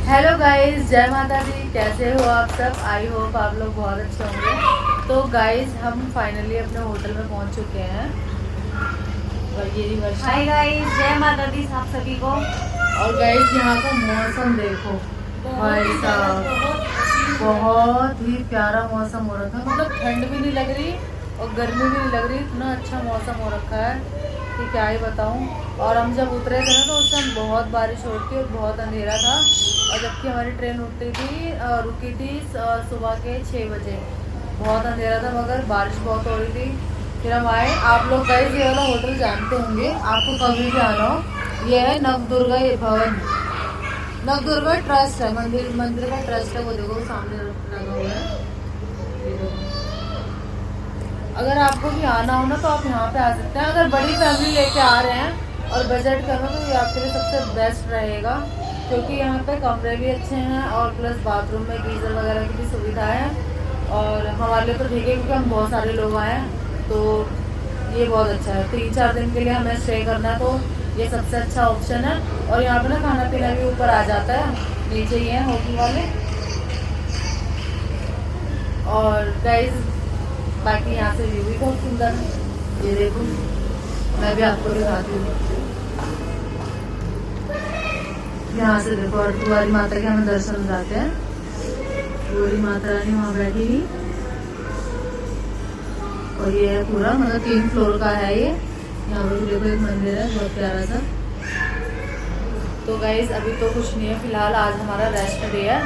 Hello guys, जय माता दी। कैसे हो आप सब? आई होप आप लोग बहुत अच्छे होंगे। तो गाइस, हम फाइनली अपने होटल में पहुंच चुके हैं। और ये वर्षा। हाय गाइस, जय माता दी आप सभी को। और गाइस, यहाँ का मौसम देखो भाई साहब, बहुत ही प्यारा मौसम हो रखा है। मतलब ठंड भी नहीं लग रही और गर्मी भी नहीं लग रही। इतना अच्छा मौसम हो रखा है कि क्या ही बताऊँ। और हम जब उतरे थे ना, तो उस टाइम बहुत बारिश हो रही थी और बहुत अंधेरा था। और जबकि हमारी ट्रेन रुकी थी सुबह के 6 बजे। बहुत अंधेरा था मगर बारिश बहुत हो रही थी। फिर हम आए। आप लोग गाइस ये वाला होटल जानते होंगे, आपको कभी भी आना हो। ये है नवदुर्गा ये भवन, नवदुर्गा ट्रस्ट है। मंदिर मंदिर का ट्रस्ट है। वो देखो सामने लगा हुआ है, ये देखो। अगर आपको भी आना हो ना, तो आप यहाँ पे आ सकते हैं। अगर बड़ी फैमिली लेके आ रहे हैं और बजट कम है, तो ये आपके लिए सबसे बेस्ट रहेगा। क्योंकि यहाँ पे कमरे भी अच्छे हैं और प्लस बाथरूम में गीज़र वगैरह की भी सुविधा है। और हमारे लिए तो ठीक है, क्योंकि हम बहुत सारे लोग आए हैं। तो ये बहुत अच्छा है। 3-4 दिन के लिए हमें स्टे करना है, तो ये सबसे अच्छा ऑप्शन है। और यहाँ पे ना खाना पीना भी ऊपर आ जाता है, नीचे ही है होटल वाले। और गाइस, बाकी यहाँ से व्यू भी बहुत सुंदर है। ये देखो, मैं भी आपको दिखाती हूँ। यहाँ से देखो, और कुंवारी माता के हमें दर्शन जाते हैं। कुंवारी माता रानी वहाँ बैठी हुई। और ये है पूरा, मतलब 3 फ्लोर का है ये। यहाँ पर देखो एक मंदिर है बहुत प्यारा सा। तो गाइज, अभी तो कुछ नहीं है फिलहाल। आज हमारा रेस्ट डे है,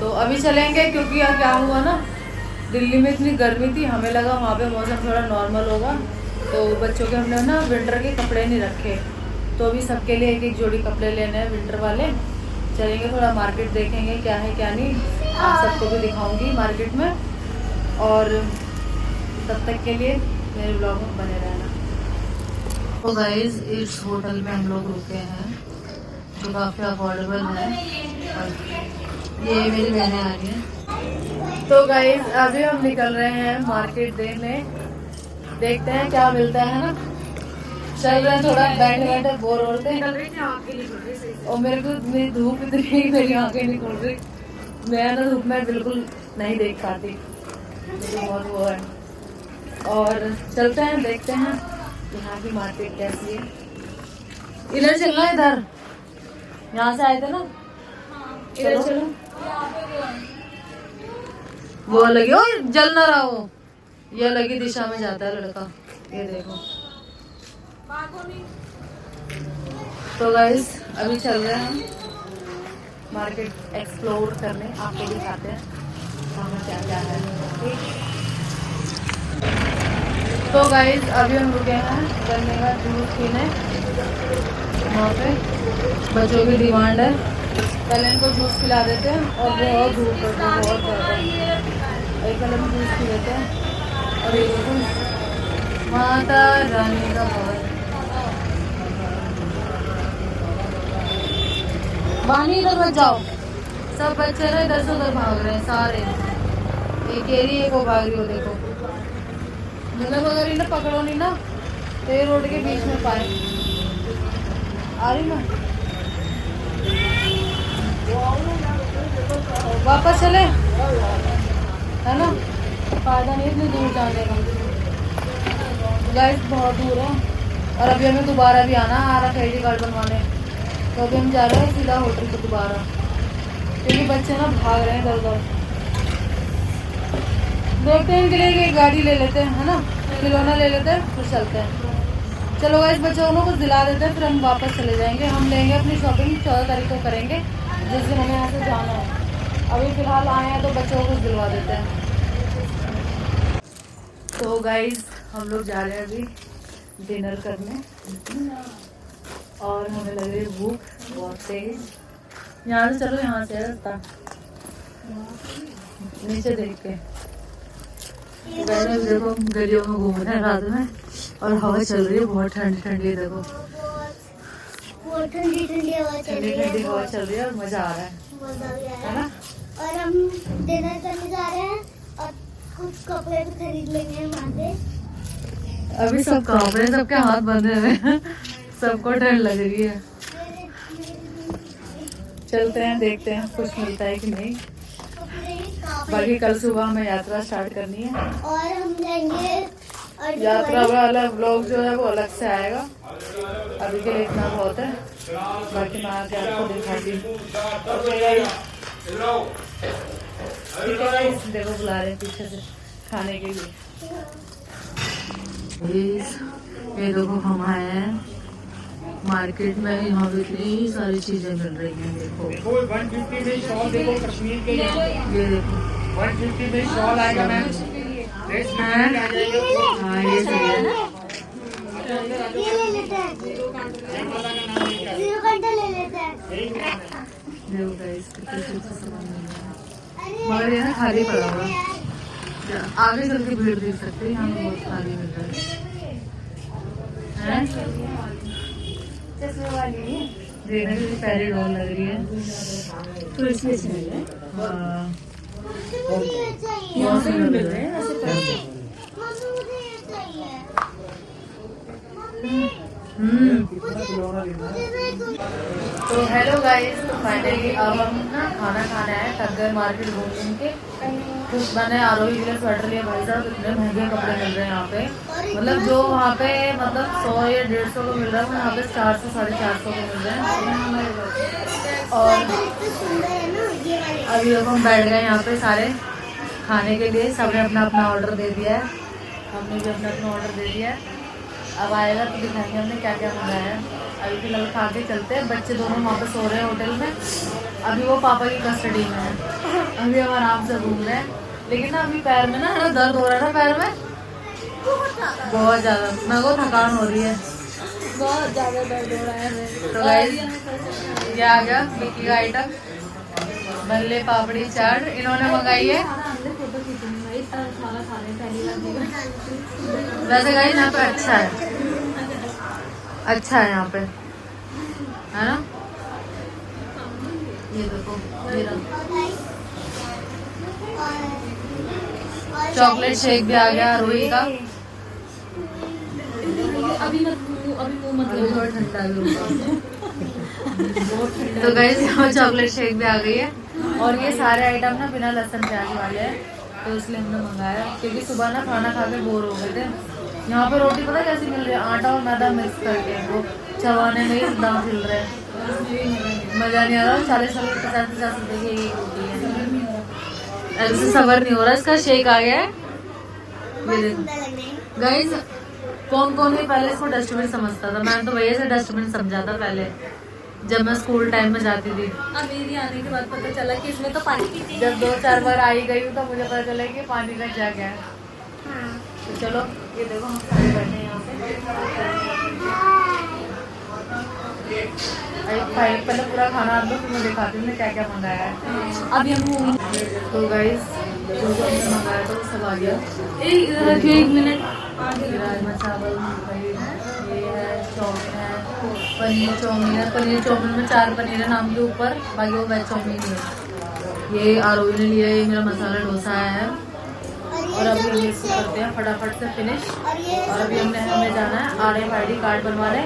तो अभी चलेंगे। क्योंकि यार क्या हुआ ना, दिल्ली में इतनी गर्मी थी, हमें लगा वहाँ पे मौसम थोड़ा नॉर्मल होगा। तो बच्चों के हमने ना विंटर के कपड़े नहीं रखे, तो अभी सबके लिए एक एक जोड़ी कपड़े लेने हैं विंटर वाले। चलेंगे, थोड़ा मार्केट देखेंगे क्या है क्या नहीं। आप सबको भी दिखाऊंगी मार्केट में। और तब तक के लिए मेरे ब्लॉग में बने रहना। तो गाइज, इस होटल में हम लोग रुके हैं, जो काफ़ी अफोर्डेबल है। और ये मेरी बहनें आ रही हैं। तो गाइज, अभी हम निकल रहे हैं मार्केट देखने। देखते हैं क्या मिलता है ना। चल रहे हैं, थोड़ा बैठे बैठे बोर होते हैं। और मेरे को मेरी धूप इतनी, मेरी आंखें नहीं खुल रही। मैं ना धूप में बिल्कुल नहीं देख पाती, मुझे बहुत वो है। और चलते हैं, देखते हैं यहाँ की मार्केट कैसी है। इधर चलना, इधर यहाँ से आए थे ना। इधर चलो। वो लगी, ओ जल ना रहा हो। ये लगी दिशा में जाता है लड़का, ये देखो। तो गाइस, अभी चल रहे हैं हम मार्केट एक्सप्लोर करने। आपको दिखाते हैं वहाँ क्या क्या है। तो गाइस, अभी हम रुके हैं गन्ने का जूस पीने। वहाँ पे बच्चों की डिमांड है, पहले इनको जूस पिला देते हैं। और बहुत धूप है, बहुत ज़्यादा। एक पहले हम जूस पी लेते हैं। और ये देखो, माता रानी का भवन। बानी, इधर मत जाओ। सब बच्चे ना इधर से उधर भाग रहे हैं सारे। एक ये रही, एक वो भाग रही हो, देखो। मतलब अगर इन्हें पकड़ो नहीं ना, तो ये रोड के बीच में पाए आ रही ना। वापस चले, है ना, फायदा नहीं इतनी दूर जाने का। गाइस, बहुत दूर है। और अभी हमें दोबारा भी आना है आईडी कार्ड बनवाने। तो अभी हम जा रहे हैं सीधा होटल पे दोबारा, क्योंकि बच्चे ना भाग रहे हैं इधर उधर। देखते हैं, इनके लिए एक गाड़ी ले लेते हैं, है ना, खिलौना ले लेते हैं, फिर चलते हैं। चलो गाइस, बच्चों को दिला देते हैं, फिर हम वापस चले जाएंगे। हम लेंगे अपनी शॉपिंग 14 तारीख को करेंगे, जिस दिन हमें यहाँ से जाना है। अभी फिलहाल आए हैं, तो बच्चों को कुछ दिलवा देते हैं। तो गाइस, हम लोग जा रहे हैं अभी डिनर करने। और हमें लग रही है भूख बहुत तेज। यहाँ से चलो, यहाँ से रास्ता नीचे देख के। देखो, गलियों में घूम रहे हैं रात में, और हवा चल रही है बहुत ठंडी ठंडी। देखो, ठंडी ठंडी हवा चल रही है, ठंडी हवा चल रही है और मजा आ रहा है, मजा भी आ रहा है ना। और हम डिनर करने जा रहे हैं और कुछ कपड़े भी खरीद लेंगे वहाँ से। अभी सब कपड़े, सबके हाथ बंधे हुए हैं, सबको ठंड लग रही है। चलते हैं, देखते हैं कुछ मिलता है कि नहीं। बाकी कल सुबह हमें यात्रा स्टार्ट करनी है और हम जाएंगे यात्रा वाला व्लॉग जो है वो अलग से आएगा। अभी के लिए इतना बहुत है, बाकी मैं आगे आपको दिखाती हूँ। ठीक है गाइस, देखो बुला रहे हैं पीछे से खाने के लिए। ये देखो हम आए हैं मार्केट में, यहाँ पे इतनी सारी चीजें मिल रही हैं। देखो 150 में शॉल, देखो कश्मीर के ये देखो 150 में शॉल आएगा मैम। हाँ ये सही है। ये ले लेते हैं, 0 घंटा ले लेते हैं। देखो गाइस कितने अच्छा सामान मिल रहा है, मगर ये ना खाली पड़ा हुआ है। आगे चल के भीड़ देख सकते हैं, यहाँ पे बहुत खाली मिल रहा है। देखने के लिए पहले डॉल लग रही है तो इसलिए चल रहा है। हाँ मुझे ये चाहिए, यहाँ से मिल रहे हैं ऐसे पैसे। मम्मी मुझे ये चाहिए, तो हेलो गाइस, तो फाइनली अब हम ना खाना खाने आए, थक गए मार्केट घूम घूम के। कुछ मैंने आरोही के लिए स्वेटर लिया। भाई साहब इतने महंगे कपड़े मिल रहे हैं यहाँ पे, मतलब जो वहाँ पे मतलब 100 या 150 को मिल रहा है, यहाँ पे 400 450 को मिल रहे हैं। और सुंदर है ना ये वाले। अभी अब हम बैठ गए यहाँ पे सारे खाने के लिए। सबने अपना अपना ऑर्डर दे दिया है, हमने भी अपना अपना ऑर्डर दे दिया है। अब आएगा तो दिखाएंगे हमने क्या क्या मंगाया है। अभी फिलहाल खा के चलते हैं। बच्चे दोनों वहाँ पे सो रहे हैं होटल में, अभी वो पापा की कस्टडी में है। अभी हम आराम से घूम रहे हैं, लेकिन ना अभी पैर में ना दर्द हो रहा है ना, पैर में बहुत ज़्यादा। मेरे को थकान हो रही है, बहुत ज्यादा दर्द हो रहा है। तो गाइस ये आ गया विक्की का आइटम, भल्ले पापड़ी चाट इन्होंने मंगाई है। वैसे गाइस यहाँ पे अच्छा है, अच्छा है यहाँ पे, है ना। ये देखो ये चॉकलेट शेक भी आ गया रोही का। अभी मुंह बहुत ठंडा तो गाइस यहाँ चॉकलेट शेक भी आ गई है। और ये सारे आइटम ना बिना लहसुन प्याज वाले हैं, तो इसलिए हमने मंगाया, क्योंकि सुबह ना खाना खा के बोर हो गए थे। यहाँ पे रोटी पता कैसी मिल रही है, आटा और मैदा मिक्स करके, वो चबाने में ही दाम मिल रहे हैं, मजा नहीं आ रहा। 40-50 रुपए की एक रोटी है, ऐसे सबर नहीं हो रहा। इसका शेक आ गया है, ये देखो गाइस। कौन कौन ही पहले इसको डस्टबिन समझता था, मैंने तो भैया से डस्टबिन समझा था पहले, जब मैं स्कूल टाइम में जाती थी। अब मेरी आने के बाद पता चला कि इसमें तो पानी की जब 2-4 बार आई गई हूँ तो मुझे पता चला कि पानी का जग है। हाँ। तो चलो ये देखो हम सारे बैठे हैं यहाँ पे। पहले पूरा खाना आप लोग मैं दिखाती हूँ क्या क्या मंगाया है। अभी हम तो गाइस जो जो हमने मंगाया था वो सब आ गया। एक मिनट राजमा चावल, ये है चाउमीन है, पनीर चाउमीन है। पनीर चाउमीन में 4 पनीर है नाम के ऊपर, बाकी वो वेज चाउमीन है। ये आरोही ने लिया, ये मेरा मसाला डोसा है। और अभी हम इसको करते हैं फटाफट से फिनिश। और अभी हमें जाना है RFID कार्ड बनवाने,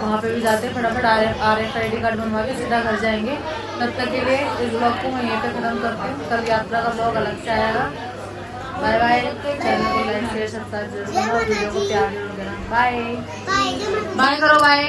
वहाँ पे भी जाते हैं फटाफट RFID कार्ड बनवा के सीधा घर जाएंगे। तब तक के लिए इस ब्लॉग को मैं यहीं पे खत्म करती हूँ, कल यात्रा का ब्लॉग अलग से आएगा। बाय बाय, चैनल को लाइक शेयर सब्सक्राइब जरूर करना, वीडियो को प्यार जरूर देना। बाय बाय करो, बाय।